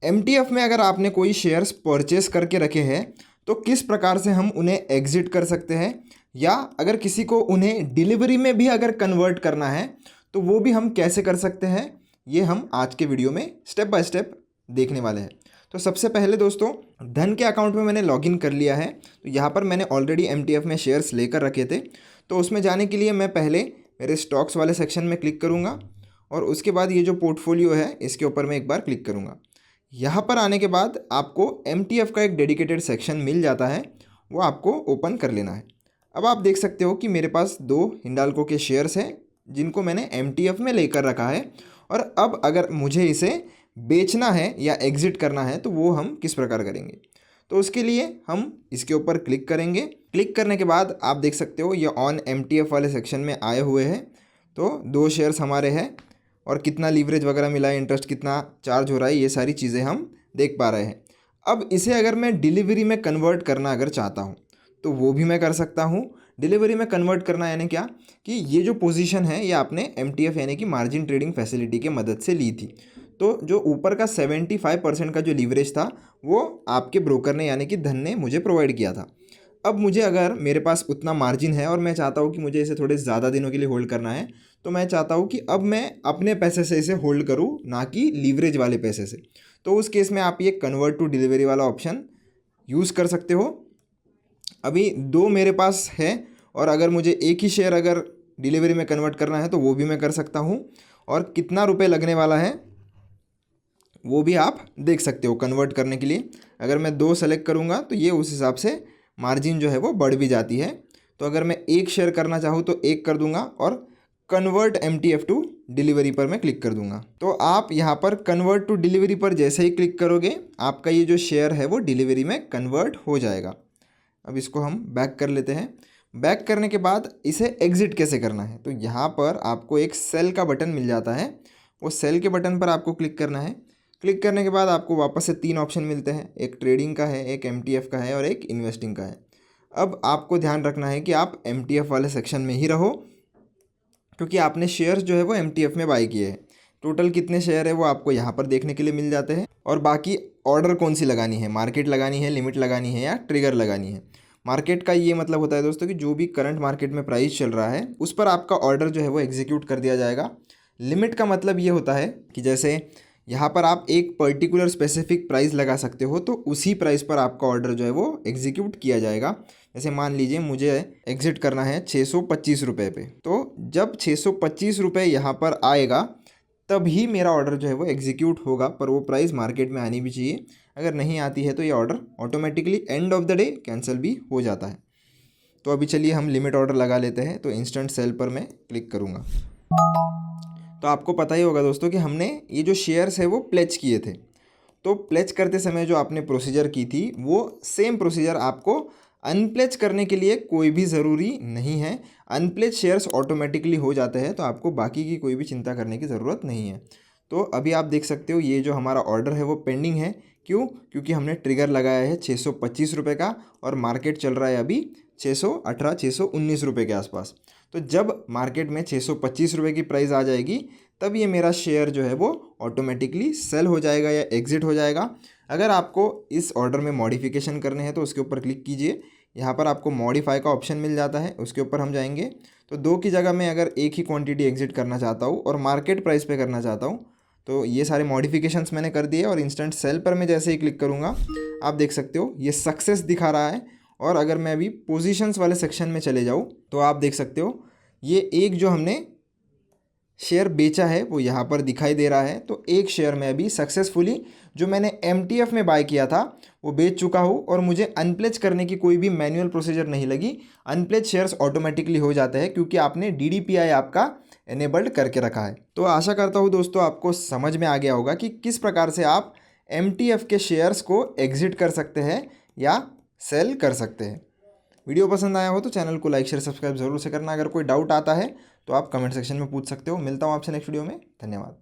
MTF में अगर आपने कोई शेयर्स परचेस करके रखे हैं तो किस प्रकार से हम उन्हें एग्जिट कर सकते हैं, या अगर किसी को उन्हें डिलीवरी में भी अगर कन्वर्ट करना है तो वो भी हम कैसे कर सकते हैं, ये हम आज के वीडियो में स्टेप बाय स्टेप देखने वाले हैं। तो सबसे पहले दोस्तों, धन के अकाउंट में मैंने लॉगिन कर लिया है। तो यहाँ पर मैंने ऑलरेडी एमटीएफ में शेयर्स लेकर रखे थे। तो उसमें जाने के लिए मैं पहले मेरे स्टॉक्स वाले सेक्शन में क्लिक करूँगा और उसके बाद ये जो पोर्टफोलियो है इसके ऊपर मैं एक बार क्लिक करूँगा। यहाँ पर आने के बाद आपको एमटीएफ का एक डेडिकेटेड सेक्शन मिल जाता है, वो आपको ओपन कर लेना है। अब आप देख सकते हो कि मेरे पास 2 हिंडाल्को के शेयर्स हैं जिनको मैंने एमटीएफ में लेकर रखा है, और अब अगर मुझे इसे बेचना है या एग्ज़िट करना है तो वो हम किस प्रकार करेंगे। तो उसके लिए हम इसके ऊपर क्लिक करेंगे। क्लिक करने के बाद आप देख सकते हो ये ऑन एमटीएफ वाले सेक्शन में आए हुए हैं। तो 2 शेयर्स हमारे हैं और कितना लीवरेज वगैरह मिला है, इंटरेस्ट कितना चार्ज हो रहा है, ये सारी चीज़ें हम देख पा रहे हैं। अब इसे अगर मैं डिलीवरी में कन्वर्ट करना अगर चाहता हूँ तो वो भी मैं कर सकता हूँ। डिलीवरी में कन्वर्ट करना यानी क्या कि ये जो पोजीशन है ये आपने एमटीएफ यानी कि मार्जिन ट्रेडिंग फैसिलिटी के मदद से ली थी। तो जो ऊपर का 75% का जो लीवरेज था वो आपके ब्रोकर ने यानी कि धन ने मुझे प्रोवाइड किया था। अब मुझे अगर मेरे पास उतना मार्जिन है और मैं चाहता हूँ कि मुझे इसे थोड़े ज़्यादा दिनों के लिए होल्ड करना है, तो मैं चाहता हूँ कि अब मैं अपने पैसे से इसे होल्ड करूँ, ना कि लीवरेज वाले पैसे से। तो उस केस में आप ये कन्वर्ट टू डिलीवरी वाला ऑप्शन यूज़ कर सकते हो। अभी 2 मेरे पास है और अगर मुझे एक ही शेयर अगर डिलीवरी में कन्वर्ट करना है तो वो भी मैं कर सकता हूँ, और कितना रुपए लगने वाला है वो भी आप देख सकते हो कन्वर्ट करने के लिए। अगर मैं 2 सेलेक्ट करूँगा तो ये उस हिसाब से मार्जिन जो है वो बढ़ भी जाती है। तो अगर मैं एक शेयर करना चाहूँ तो एक कर दूंगा और कन्वर्ट एमटीएफ टू डिलीवरी पर मैं क्लिक कर दूंगा। तो आप यहाँ पर कन्वर्ट टू डिलीवरी पर जैसे ही क्लिक करोगे आपका ये जो शेयर है वो डिलीवरी में कन्वर्ट हो जाएगा। अब इसको हम बैक कर लेते हैं। बैक करने के बाद इसे एग्ज़िट कैसे करना है, तो यहाँ पर आपको एक सेल का बटन मिल जाता है। वो सेल के बटन पर आपको क्लिक करना है। क्लिक करने के बाद आपको वापस से 3 ऑप्शन मिलते हैं, एक ट्रेडिंग का है, एक एमटीएफ का है और एक इन्वेस्टिंग का है। अब आपको ध्यान रखना है कि आप एमटीएफ वाले सेक्शन में ही रहो, क्योंकि आपने शेयर्स जो है वो एमटीएफ में बाई किए हैं। टोटल कितने शेयर है वो आपको यहाँ पर देखने के लिए मिल जाते हैं, और बाकी ऑर्डर कौन सी लगानी है, मार्केट लगानी है, लिमिट लगानी है या ट्रिगर लगानी है। मार्केट का ये मतलब होता है दोस्तों कि जो भी करंट मार्केट में प्राइस चल रहा है उस पर आपका ऑर्डर जो है वो एग्जीक्यूट कर दिया जाएगा। लिमिट का मतलब ये होता है कि जैसे यहाँ पर आप एक पर्टिकुलर स्पेसिफिक प्राइस लगा सकते हो, तो उसी प्राइस पर आपका ऑर्डर जो है वो एग्जीक्यूट किया जाएगा। जैसे मान लीजिए मुझे एग्जिट करना है 625 रुपये पे, तो जब 625 रुपये यहाँ पर आएगा तभी मेरा ऑर्डर जो है वो एग्जीक्यूट होगा, पर वो प्राइस मार्केट में आनी भी चाहिए। अगर नहीं आती है तो ये order automatically end of the day cancel भी हो जाता है। तो अभी चलिए हम लिमिट ऑर्डर लगा लेते हैं। तो इंस्टेंट सेल पर मैं क्लिक करूँगा। तो आपको पता ही होगा दोस्तों कि हमने ये जो शेयर्स है वो प्लेज किए थे। तो प्लेज करते समय जो आपने प्रोसीजर की थी वो सेम प्रोसीजर आपको अनप्लेज करने के लिए कोई भी ज़रूरी नहीं है। अनप्लेज शेयर्स ऑटोमेटिकली हो जाते हैं, तो आपको बाकी की कोई भी चिंता करने की ज़रूरत नहीं है। तो अभी आप देख सकते हो ये जो हमारा ऑर्डर है वो पेंडिंग है। क्यों? क्योंकि हमने ट्रिगर लगाया है 625 रुपये का और मार्केट चल रहा है अभी 618 619 रुपये के आसपास। तो जब मार्केट में 625 रुपये की प्राइस आ जाएगी तब ये मेरा शेयर जो है वो ऑटोमेटिकली सेल हो जाएगा या एग्ज़िट हो जाएगा। अगर आपको इस ऑर्डर में मॉडिफिकेशन करने हैं तो उसके ऊपर क्लिक कीजिए। यहाँ पर आपको मॉडिफाई का ऑप्शन मिल जाता है, उसके ऊपर हम जाएंगे। तो 2 की जगह मैं अगर एक ही क्वांटिटी एग्जिट करना चाहता हूँ और मार्केट प्राइस पे करना चाहता हूँ, तो ये सारे मॉडिफिकेशंस मैंने कर दिए। और इंस्टेंट सेल पर मैं जैसे ही क्लिक करूँगा आप देख सकते हो ये सक्सेस दिखा रहा है। और अगर मैं अभी पोजीशंस वाले सेक्शन में चले जाऊँ तो आप देख सकते हो ये एक जो हमने शेयर बेचा है वो यहाँ पर दिखाई दे रहा है। तो एक शेयर में अभी सक्सेसफुली जो मैंने एमटीएफ में बाय किया था वो बेच चुका हूँ, और मुझे अनप्लेज करने की कोई भी मैनुअल प्रोसीजर नहीं लगी। अनप्लेज शेयर्स ऑटोमेटिकली हो जाते हैं क्योंकि आपने डीडीपीआई आपका एनेबल्ड करके रखा है। तो आशा करता हूँ दोस्तों आपको समझ में आ गया होगा कि किस प्रकार से आप एमटीएफ के शेयर्स को एग्जिट कर सकते हैं या सेल कर सकते हैं। वीडियो पसंद आया हो तो चैनल को लाइक शेयर सब्सक्राइब जरूर से करना। अगर कोई डाउट आता है तो आप कमेंट सेक्शन में पूछ सकते हो। मिलता हूँ आपसे नेक्स्ट वीडियो में। धन्यवाद।